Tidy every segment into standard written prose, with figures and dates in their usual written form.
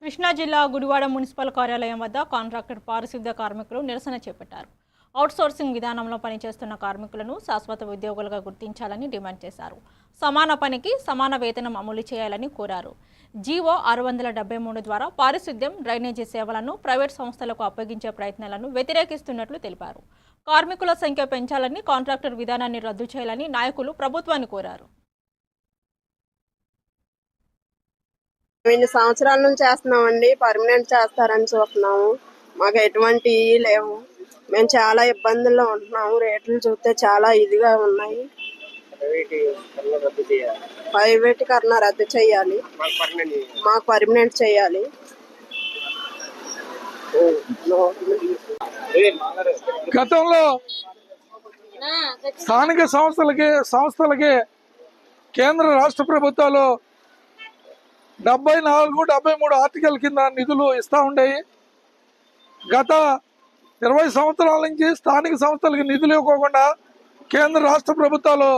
కృష్ణా జిల్లా గుడివాడ మున్సిపల్ కార్యాలయం వద్ద కాంట్రాక్టర్ పారిశుద్ధ్య కార్మికులు నిరసన చేపట్టారు. అవుట్సోర్సింగ్ విధానంలో పనిచేస్తున్న కార్మికులను శాశ్వత ఉద్యోగులుగా గుర్తించాలని డిమాండ్ చేశారు. సమాన పనికి సమాన వేతనం అమలు చేయాలని కోరారు. జీవో 673 ద్వారా పారిశుద్ధ్యం, డ్రైనేజీ సేవలను ప్రైవేట్ సంస్థలకు అప్పగించే ప్రయత్నాలను వ్యతిరేకిస్తున్నట్లు తెలిపారు. కార్మికుల సంఖ్య పెంచాలని, కాంట్రాక్టర్ విధానాన్ని రద్దు చేయాలని నాయకులు ప్రభుత్వాన్ని కోరారు. ఇన్ని సంవత్సరాల నుంచి చేస్తున్నామండి. పర్మనెంట్ చేస్తారని చూస్తున్నాము. మాకు ఎటువంటి లేవు. మేము చాలా ఇబ్బందుల్లో ఉంటున్నాము. రేట్లు చూస్తే చాలా ఇదిగా ఉన్నాయి. ప్రైవేటీకరణ రద్దు చేయాలి, మాకు పర్మనెంట్ చేయాలి. గతంలో స్థానిక సంస్థలకి కేంద్ర రాష్ట్ర ప్రభుత్వాలు 74, 73 ఆర్టికల్ కింద నిధులు ఇస్తూ ఉండేవి. గత 20 సంవత్సరాల నుంచి స్థానిక సంస్థలకి నిధులు ఇవ్వకుండా కేంద్ర రాష్ట్ర ప్రభుత్వాలు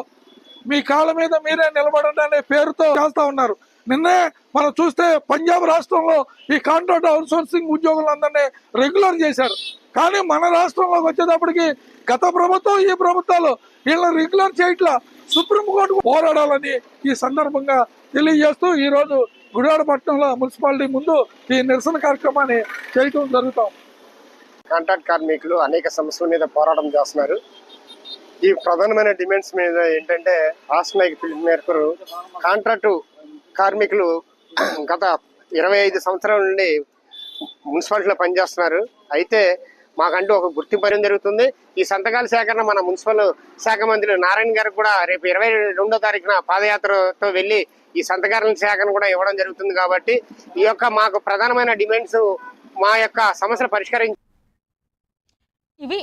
మీ కాళ్ళ మీద మీరే నిలబడండి అనే పేరుతో చేస్తూ ఉన్నారు. నిన్నే మనం చూస్తే పంజాబ్ రాష్ట్రంలో ఈ కాంట్రాక్ట్ అవుట్సోర్సింగ్ ఉద్యోగులందరినీ రెగ్యులర్ చేశారు. కానీ మన రాష్ట్రంలోకి వచ్చేటప్పటికి గత ప్రభుత్వం, ఈ ప్రభుత్వాలు వీళ్ళని రెగ్యులర్ చేయట్లా. సుప్రీంకోర్టుకు పోరాడాలని ఈ సందర్భంగా తెలియజేస్తూ ఈరోజు గుడివాడ పట్టణంలో మున్సిపాలిటీ ముందు ఈ నిరసన కార్యక్రమాన్ని చేయటం జరుగుతాం. కాంట్రాక్ట్ కార్మికులు అనేక సమస్యల మీద పోరాటం చేస్తున్నారు. ఈ ప్రధానమైన డిమాండ్స్ మీద ఏంటంటే రాష్ట్ర నాయక పిలుపు మేరకు కాంట్రాక్టు కార్మికులు గత 25 సంవత్సరాల నుండి మున్సిపాలిటీలో పనిచేస్తున్నారు. అయితే మాకంటూ ఒక గుర్తింపు జరుగుతుంది. ఈ సంతకాల సేకరణ మన మున్సిపల్ శాఖ మంత్రి నారాయణ గారికి కూడా రేపు 22వ తారీఖున పాదయాత్రతో వెళ్లి ఈ సంతకాల సేకరణ కూడా ఇవ్వడం జరుగుతుంది. కాబట్టి ఈ యొక్క మాకు ప్రధానమైన డిమాండ్స్ మా యొక్క సమస్యలు పరిష్కరించి ఇవి